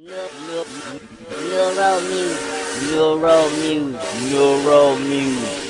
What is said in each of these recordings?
Neuro Muse, Neuro Muse, Neuro Muse.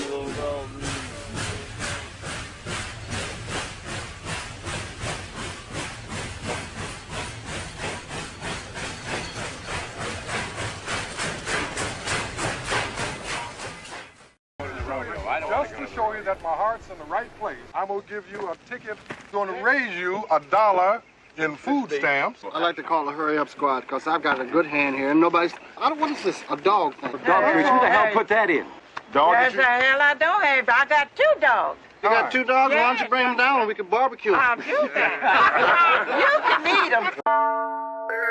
Just to show you that my heart's in the right place, I'm gonna give you a ticket, gonna raise you $1 in food stamps. I like to call the hurry up squad because I've got a good hand here and nobody's. What is this? A dog thing? Dog treat. Who the hell put that in? Dog, Yes, the hell I don't have. I got 2 dogs. You got 2 dogs? Why don't you bring them down and we can barbecue them? I'll do that. You can eat them.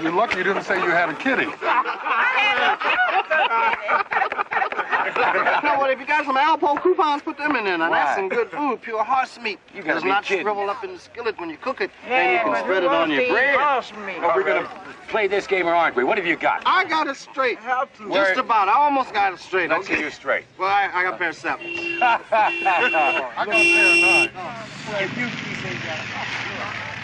You're lucky you didn't say you had a kitty. You know what? If you got some Alpo coupons, put them in there. Now, that's some good food, pure horse meat. You gotta Does be not kidding. shrivel up in the skillet when you cook it, Yeah, and you can but spread you it on won't your eat bread. horse meat. Well, we're gonna play this game, or aren't we? What have you got? I got it straight. Where- Just about. I almost got it straight. Let's see you straight. Well, I got a pair of 7s. I got a pair of 9. Well, you say you got a